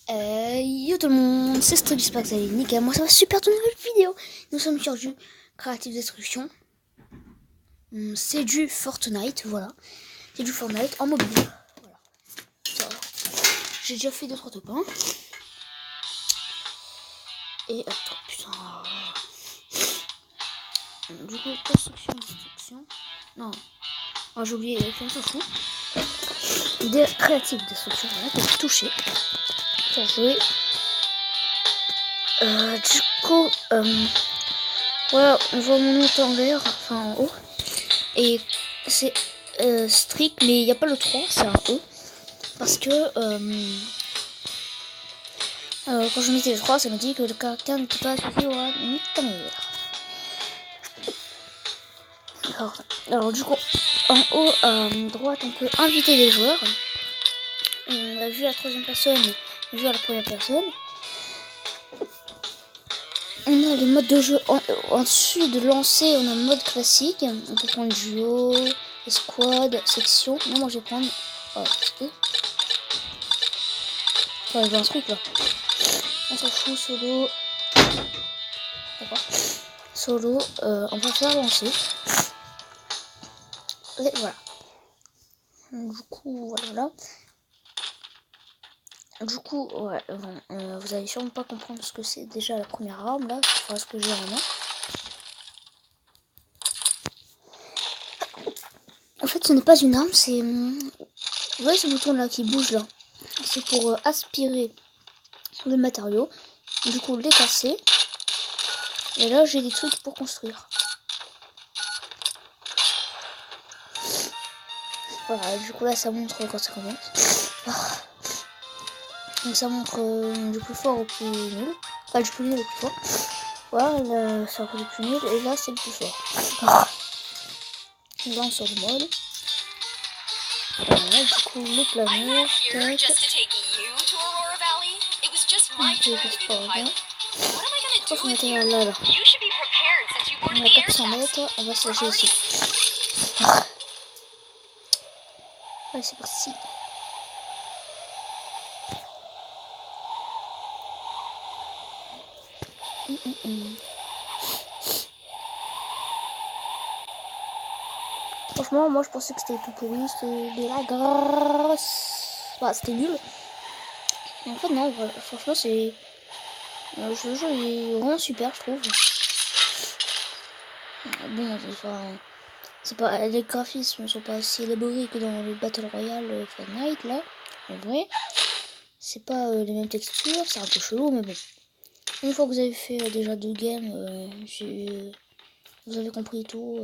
Yo tout le monde, c'est Strip, j'espère que vous allez nickel. Moi ça va super, de nouvelle vidéo. Nous sommes sur du Creative Destruction. C'est du Fortnite, voilà. C'est du Fortnite en mobile. Voilà. J'ai déjà fait 2-3 top 1. Et attends, putain. Du coup, construction, destruction. Non. Oh, j'ai oublié, on s'en fout. Des Creative Destruction, voilà, pour toucher. Pour jouer. Du coup, voilà, on voit mon nom en l'air, enfin en haut. Et c'est strict, mais il n'y a pas le 3, c'est un E. Parce que quand je mettais le 3, ça m'a dit que le caractère n'était pas associé au Nintendo. Alors du coup, en haut à droite, on peut inviter des joueurs. On a vu la troisième personne, on a vu à la première personne. On a les modes de jeu en dessus de lancer, on a le mode classique. On peut prendre duo, escouade, section. Non, moi je vais prendre. Oh, il y a un truc là. On s'en fout, solo. D'accord. Solo, on va faire lancer. Et voilà. Du coup, voilà. Du coup, ouais, bon, vous allez sûrement pas comprendre ce que c'est déjà la première arme là. Enfin, ce que j'ai en main. En fait, ce n'est pas une arme, c'est. Vous voyez ce bouton là qui bouge là. C'est pour aspirer le matériau. Du coup, les casser. Et là, j'ai des trucs pour construire. Voilà, du coup, là, ça montre quand ça commence. Donc, ça montre du plus fort au plus nul. Enfin, du plus nul au plus fort. Voilà, là, c'est un peu le plus nul. Et là, c'est le plus fort. Là, on sort du mode. Voilà, du coup, le planeur. Tac. On était là. On a 400 mètres. On va s'agir ici. Allez, c'est parti. Franchement, moi je pensais que c'était tout pourri, c'était de la grasse. Bah, c'était nul. Mais en fait, non, voilà, franchement, c'est. Le jeu est vraiment super, je trouve. Bon, c'est pas. Les graphismes ne sont pas aussi élaborés que dans le Battle Royale Fortnite, là. En vrai, c'est pas les mêmes textures, c'est un peu chelou, mais bon. Une fois que vous avez fait déjà 2 games, vous avez compris tout.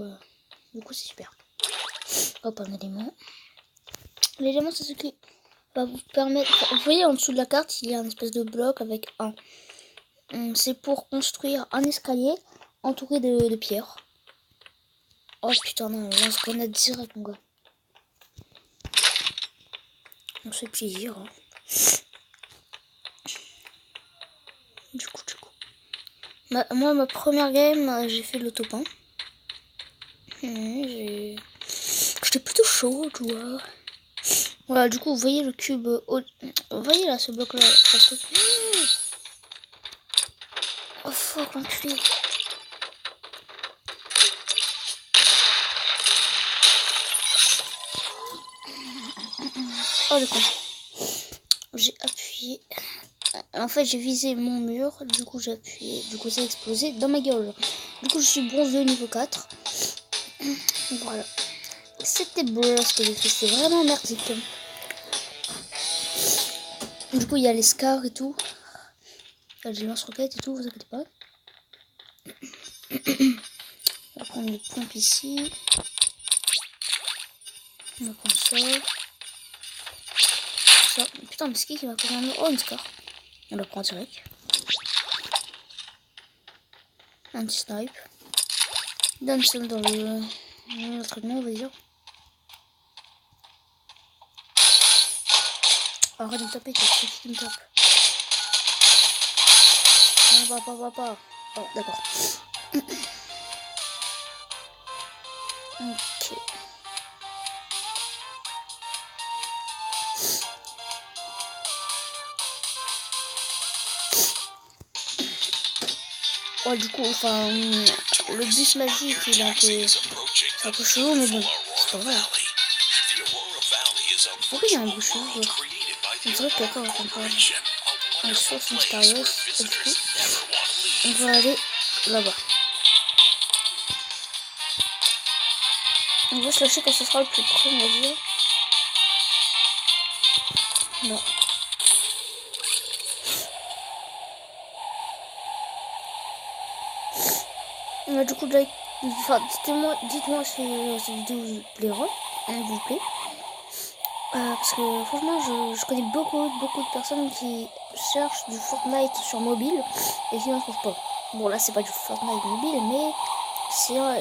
Du coup, c'est super. Hop, un élément. L'élément, c'est ce qui va vous permettre. Vous voyez, en dessous de la carte, il y a un espèce de bloc avec un. C'est pour construire un escalier entouré de pierres. Oh putain, non, lance-grenade direct, mon gars. On se fait plaisir. Hein. Du coup. Moi, ma première game, j'ai fait le top 1. J'étais plutôt chaud, tu vois. Voilà, du coup, vous voyez le cube. Vous voyez là, ce bloc-là. Oh fuck, l'enculé. Oh le con. J'ai appuyé. En fait, j'ai visé mon mur. Du coup, j'ai appuyé. Du coup, ça a explosé dans ma gueule. Du coup, je suis bronze 2 niveau 4. Voilà. C'était beau ce que j'ai fait. C'était vraiment merdique. Du coup, il y a les scars et tout. Il y a des lance-roquettes et tout, vous inquiétez pas. On va prendre les pompes ici. On va prendre ça. Ça. Putain, mais c'est qui va prendre? Oh, une scar. On la prend direct. Anti-snipe. Donne ça dans le traitement, on va dire. Arrête de me taper, c'est qui me tape. Non, pas. Oh, d'accord. Ok. Oh, du coup, enfin, le bus magique, il est un peu chelou, mais bon, c'est pas vrai. Pourquoi il y a un bus chelou? On dirait que quelqu'un entend pas. Les sources mystérieuses, et du coup, on va aller là-bas. On va se lâcher quand ce sera le plus près, on va dire. Non. Du coup, like, enfin, dites-moi si cette vidéo vous plaira, vous plaît. Parce que franchement, je connais beaucoup de personnes qui cherchent du Fortnite sur mobile et qui n'en trouvent pas. Bon, là, c'est pas du Fortnite mobile, mais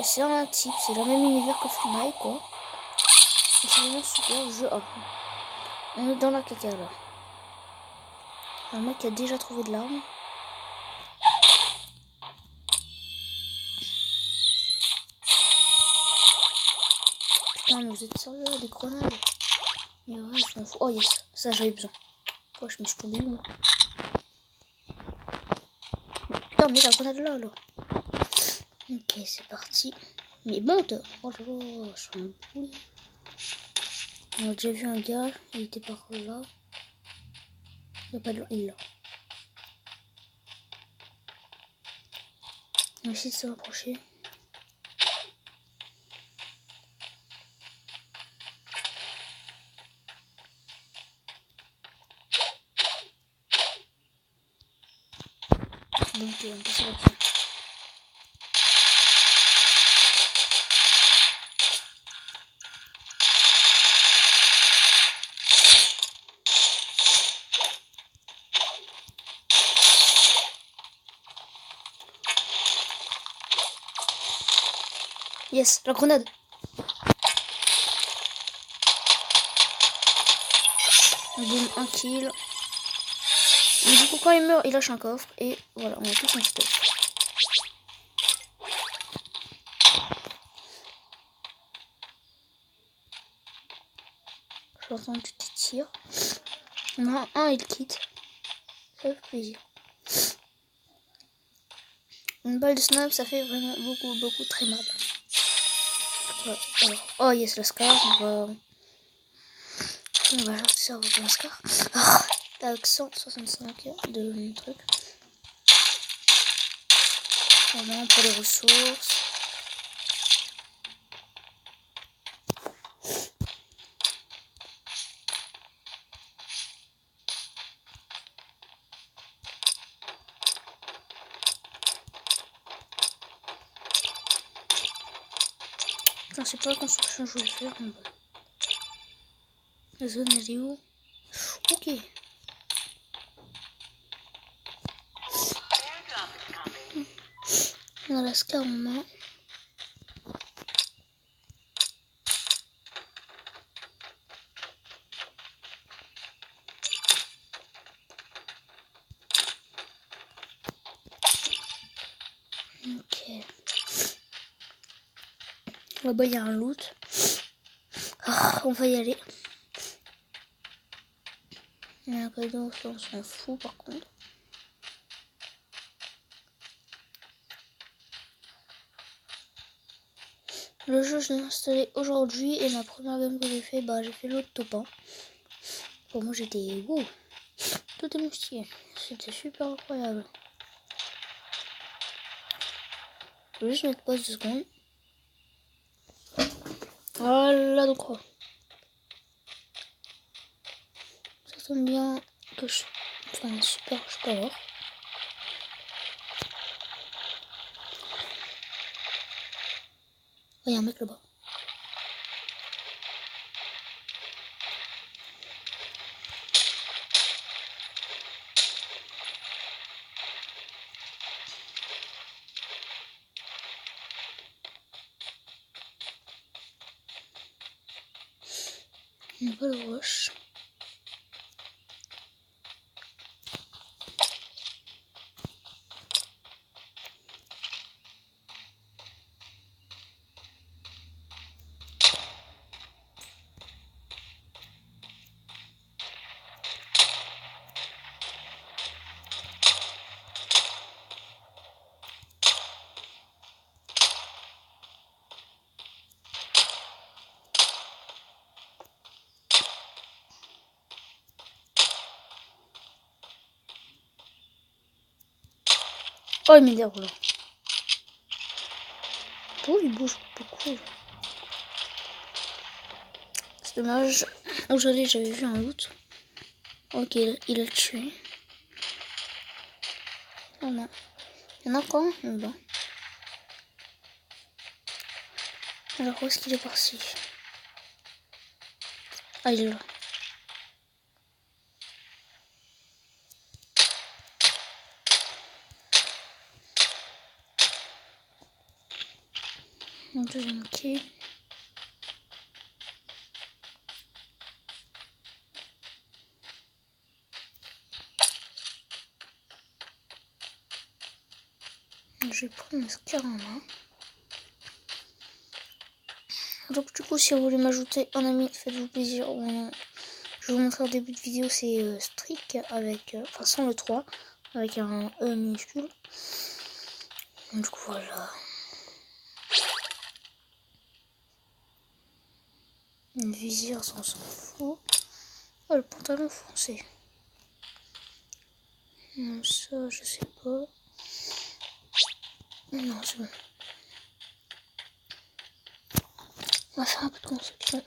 c'est un type, c'est le même univers que Fortnite, quoi. C'est vraiment super jeu. Oh. On est dans la caca, là. Un mec qui a déjà trouvé de l'arme. Putain, mais vous êtes sérieux, des grenades? Mais ouais, je m'en fous. Oh yes, ça j'avais besoin. Oh, je me suis tombé où? Putain, mais la grenade là. Ok, c'est parti. Mais monte. Oh là là, je suis un boule. On a déjà vu un gars, il était par là. Il n'y a pas de... Il est là. On va essayer de se rapprocher. Donc, on peut se rapprocher. Yes, la grenade. Boum, un kill. Et du coup, quand il meurt, il lâche un coffre. Et voilà, on a tout son stuff. J'entends que tu tires. On a un, il quitte. Ça fait plaisir. Une balle de snipe, ça fait vraiment beaucoup très mal. Ouais, alors, oh yes, le scar, on va sortir avec un scar. Ah, avec 165 de trucs. Vraiment pour les ressources. Putain, c'est pas la construction que je voulais faire. Mais bon. La zone, elle est où? Ok. On a la scar en main. Ok. Là-bas, il y a un loot. Ah, on va y aller. Il y a un cadeau, on s'en fout par contre. Le jeu, je l'ai installé aujourd'hui et ma première game que j'ai fait, j'ai fait l'autre topin. Pour moi, j'étais tout émoustillé. C'était super incroyable. Je vais juste mettre pause 2 secondes. Voilà, donc quoi. Ça tombe bien que je... Enfin, super, je peux avoir. Il y a un mec là-bas. Une nouvelle roche. Oh, il m'énerve là. Oh, il bouge beaucoup. C'est dommage. Aujourd'hui, j'avais vu un loot. Ok, il a tué. Oh non. Il y en a encore un là-bas. Alors, où est-ce qu'il est parti? Ah, il est là. Un deuxième kill. Je vais prendre mon scar en main. Donc du coup, si vous voulez m'ajouter un ami, faites-vous plaisir. Je vais vous montrer au début de vidéo, c'est Strick avec, enfin sans le 3, avec un E minuscule. Donc voilà. Une visière, ça on s'en fout. Oh, le pantalon foncé. Ça, je sais pas. Non, c'est bon. On va faire un peu de construction.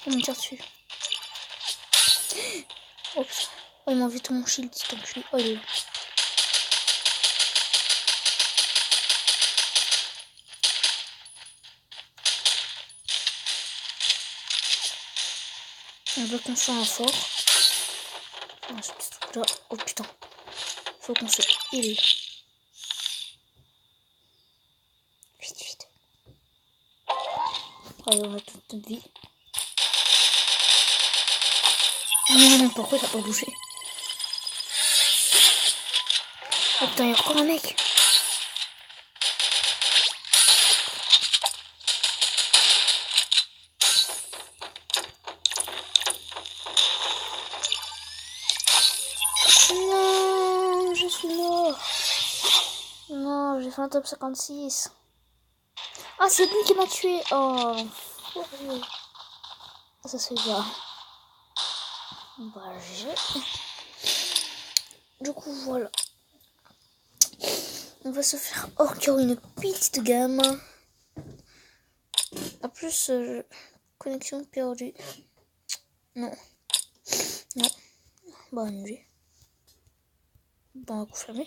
On me tire dessus. Oh putain. Oh, il m'a enlevé tout mon shield, c'est enculé. Oh, il est là. On veut qu'on soit un fort. Enfin, ce petit truc là. Oh putain. Faut qu'on se heal. Vite, vite. Allez, on a toute notre vie. Pourquoi t'as pas bougé? Oh putain, il y a encore un mec. Non, je suis mort. Non, j'ai fait un top 56. Ah, c'est lui qui m'a tué. Oh, ça se fait pas. Bah, du coup, voilà. On va se faire encore une petite gamme. En plus, connexion perdue. Non. Non. Bah, annulé. Bon, confirmé.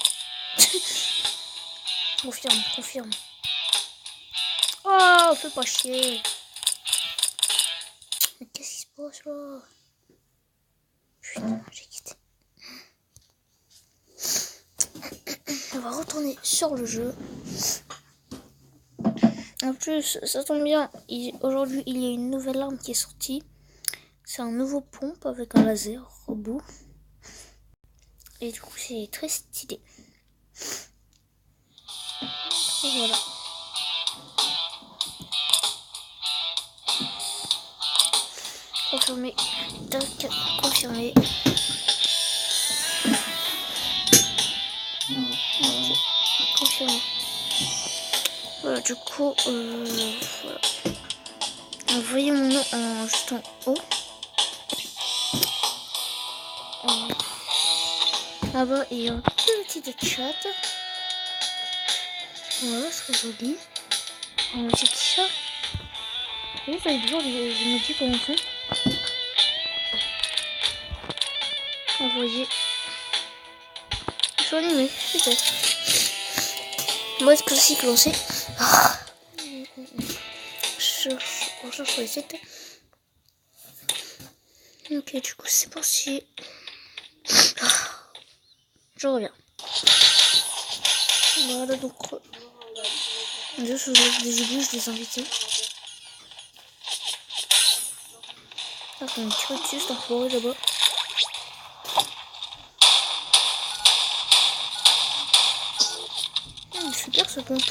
Confirme, confirme. Oh, fais pas chier. Mais qu'est-ce qui se passe là? Putain, j'ai quitté. On va retourner sur le jeu. En plus, ça tombe bien. Aujourd'hui, il y a une nouvelle arme qui est sortie. C'est un nouveau pompe avec un laser au bout. Et du coup, c'est très stylé. Et voilà. Confirmé. Tac, confirmé. Ok, confirmé. Voilà, du coup, voilà. Vous voyez mon nom juste en haut. Là-bas, il y a un petit chat. Voilà, c'est très joli. Un petit chat. Oui, vous allez devoir, je me dis comment c'est. Envoyer. Je suis animé, super. Moi, est-ce que c'est lancé? On cherche sur les sites. Ok, du coup, c'est parti. Je reviens. Voilà, donc. Déjà, je lève des éboues, je les invités. Ah, on me tire dessus, c'est un forêt là-bas. Super ce pompe.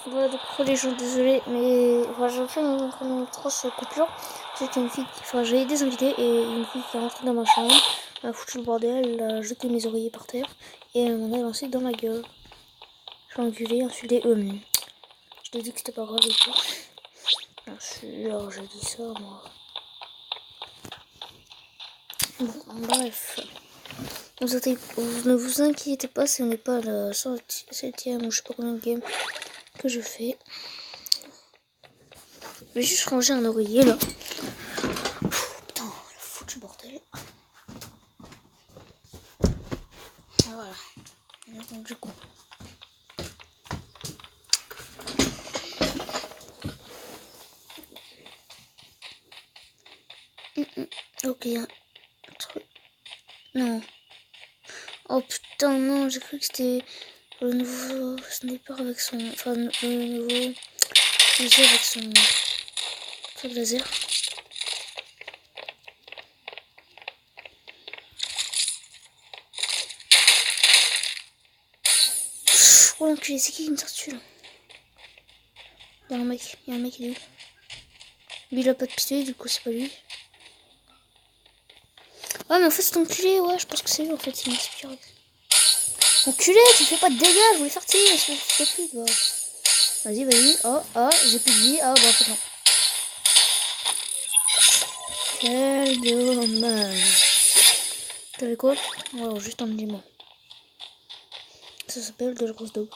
Voilà, Voilà, donc les gens, désolé, mais enfin, j'ai fait une grosse coupure. C'est une fille, enfin, j'ai des invités et une fille qui est rentrée dans ma chambre, elle a foutu le bordel, elle a jeté mes oreillers par terre et elle m'en a lancé dans la gueule. J'ai engueulé, insulté, je lui ai dit que c'était pas grave et tout. Bien sûr, j'ai dit ça, moi. Bon, bref. Ne vous inquiétez pas si on n'est pas à la 7ème ou je sais pas combien de game que je fais. Je vais juste ranger un oreiller là. Putain, la foutu bordel. Et voilà. Donc, du coup. Ok, un truc. Non. Oh putain, non, j'ai cru que c'était le nouveau sniper avec son. Enfin, le nouveau fusil avec son truc laser. Oh l'enculé, c'est qui me tire dessus là? Y'a un mec, il est où? Lui il a pas de pistolet, du coup c'est pas lui. Ouais, mais en fait c'est enculé, ouais, je pense que c'est lui en fait, il m'inspire. Enculé, tu fais pas de dégâts, je voulais faire tirer, je fais plus, bah. Vas-y, vas-y, oh, j'ai plus de vie, bah en fait non. Quel dommage. T'avais quoi? Ouais, juste un élément. Ça s'appelle de la grosse daube.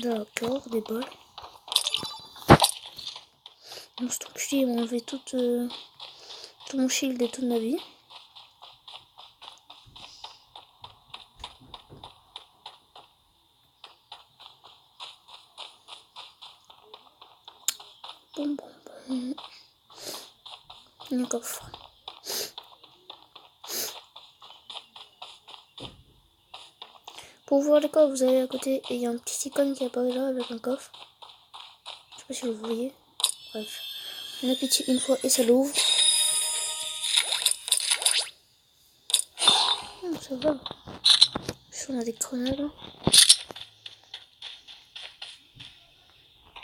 D'accord, des balles. Bon, cet enculé, il m'a enlevé tout mon shield et toute ma vie. Bon. Un coffre. Pour voir les coffres, vous allez à côté et il y a un petit icône qui apparaît là avec un coffre. Je sais pas si vous voyez. Bref. On appuie une fois et ça l'ouvre. Ça va. On a des grenades.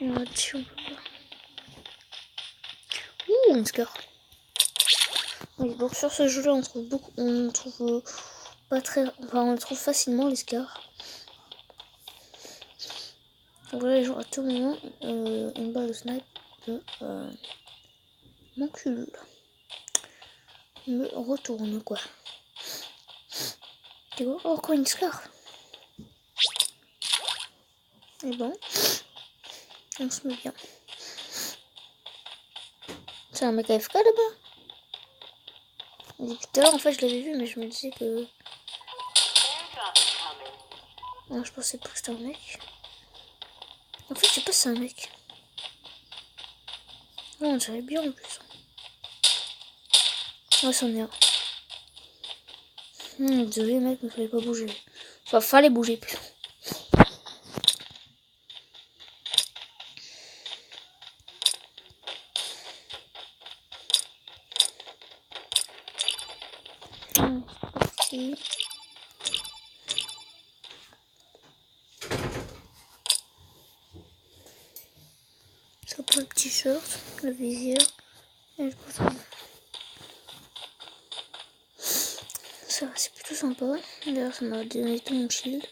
On a dessus, on peut pas. Ouh, un scar. Oui, donc sur ce jeu là on trouve beaucoup. On trouve pas très. Enfin on trouve facilement les scars. Donc là les gens à tout moment une balle de snipe m'encule. Me retourne quoi. Tu vois, oh encore une scar. Et bon. On se met bien. C'est un mec AFK là-bas. Tout à l'heure en fait je l'avais vu mais je me disais que. Non, je pensais pas que c'était un mec. En fait je sais pas si c'est un mec. Oh, on dirait bien en plus. Ouais c'en est un. Désolé mec mais fallait pas bouger. Enfin fallait bouger plus. C'est ça pour le t-shirt, la visière et le bouton. Ça c'est plutôt sympa. D'ailleurs ça m'a donné tout mon shield.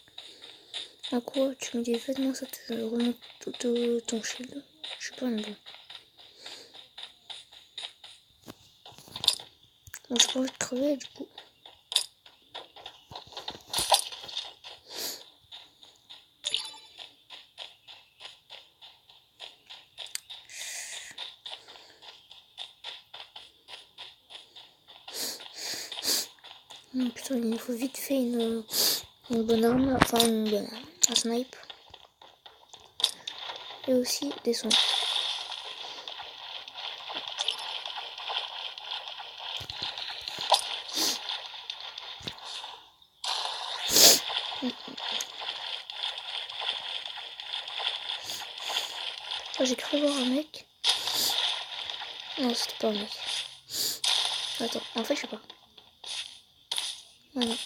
À quoi tu mets des vêtements, ça te remonte tout ton shield. Je sais pas mais bon. Bon j'ai pas envie de crever du coup. Putain il faut vite fait une bonne arme, enfin un snipe. Et aussi des sons. Oh, j'ai cru voir un mec. Non c'était pas un mec. Attends, en fait je sais pas. Ah non.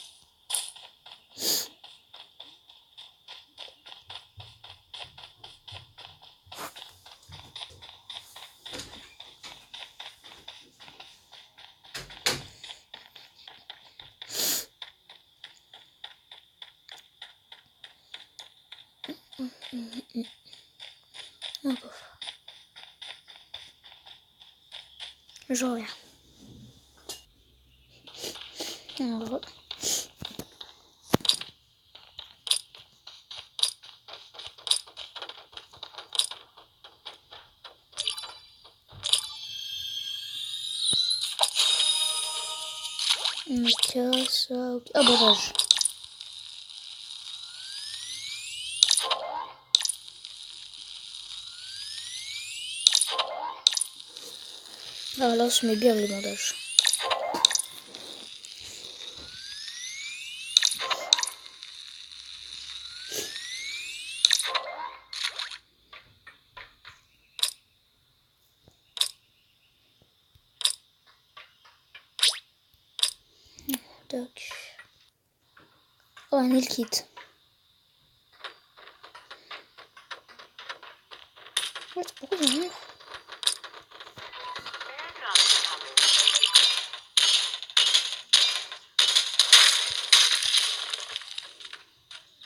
Oh, pauvre. Je reviens. Alors, on me casse. Okay. Ah, barrage. Ah, là, on se met bien les bandages. Tac. Oh, un heal kit. Pourquoi il y en a?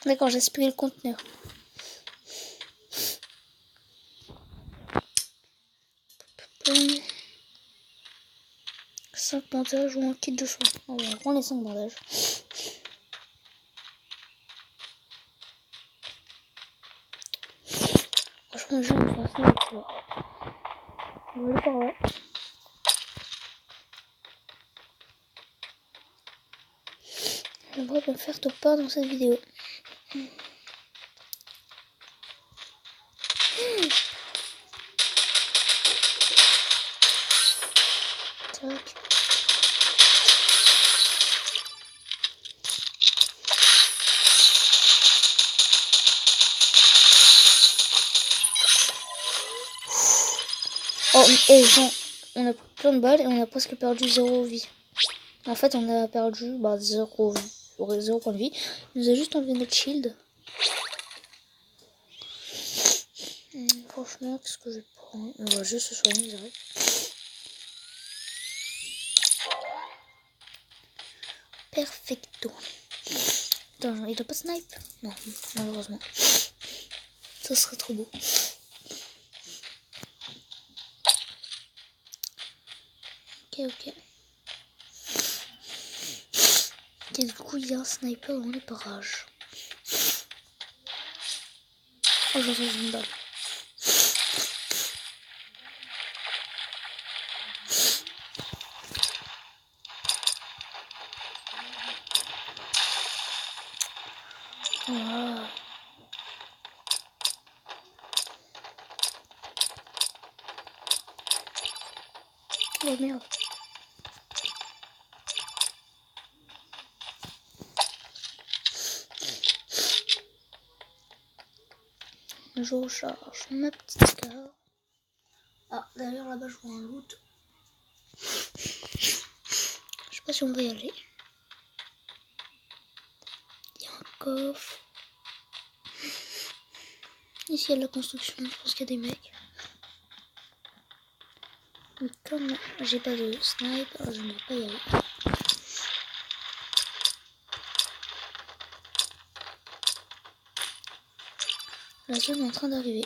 D'accord, j'ai aspiré le conteneur. Hum, 5 bandages ou un kit de soin. On va prendre les 5 bandages. Franchement, je vais me faire ça. On va aller par là. J'aimerais bien faire top part dans cette vidéo. Tac. Oh, et genre, on a plein de balles et on a presque perdu 0 vie. En fait, on a perdu 0 point de vie. Il nous a juste enlevé notre shield. Franchement, qu'est-ce que je prends? On va juste se soigner direct. Perfecto. Attends, il doit pas snipe? Non, malheureusement. Ça serait trop beau. Ok. Et du coup, il y a un sniper dans les parages. Oh, j'entends une balle. Wow. Oh merde. Je recharge ma petite carte. Ah, d'ailleurs là-bas je vois un loot. Je sais pas si on va y aller. Il y a un coffre. Ici il y a de la construction, je pense qu'il y a des mecs. Mais comme j'ai pas de snipe, alors je ne vais pas y aller. La zone est en train d'arriver.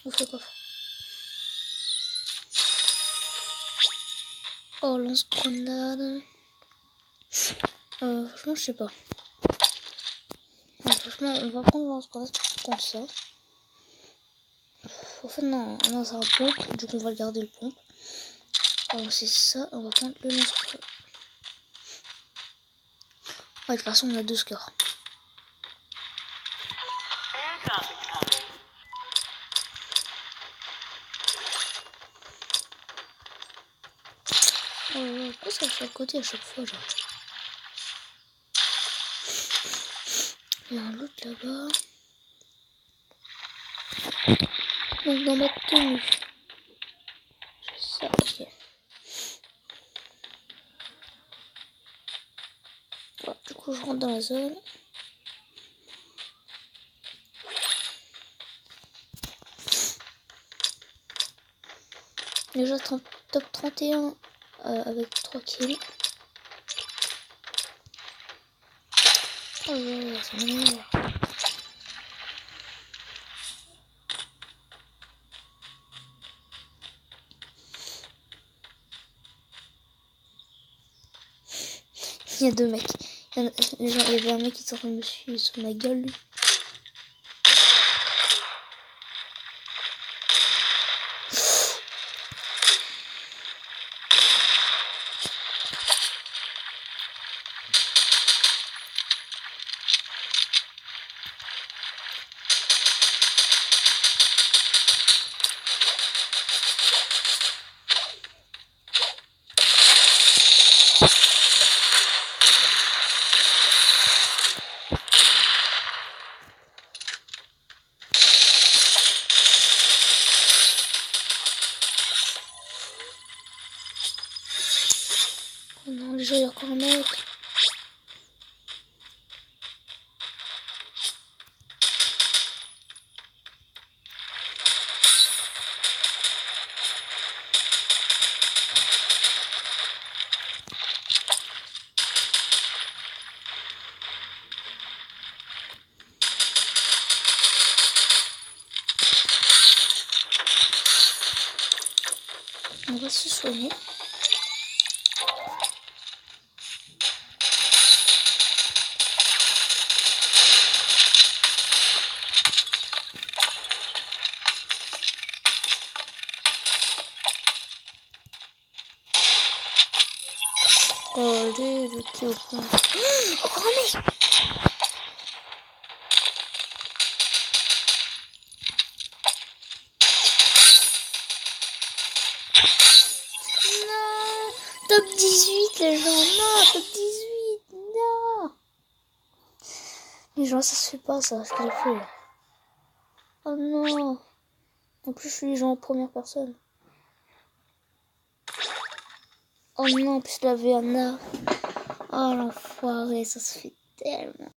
Ouf le coffre. Oh, lance-grenade. Franchement, je sais pas. Franchement, on va prendre lance-grenade comme ça. En fait, non, c'est un pompe. Du coup, on va garder le pompe. Alors, c'est ça. On va prendre le lance-grenade. Ouais, de toute façon, on a 2 scores. Oh, pourquoi ça fait à côté à chaque fois, genre? Il y a un loot là-bas. Donc, dans ma tenue. C'est ça, ok. Voilà, du coup, je rentre dans la zone. Déjà, top 31 avec 3 kills. Oh là là, c'est mignon. Il y a deux mecs. Il y avait un mec qui est en train de me suivre sur ma gueule. Oh non, déjà il y a encore un mec. On va se soigner. Oh, le qui est au point. Encore un mec. Non. Top 18 les gens. Non, top 18. Non. Les gens, ça se fait pas ça, ce qu'il fait. Oh non. En plus, je suis les gens en première personne. Oh non, en plus, la VNA. Oh l'enfoiré, ça se fait tellement.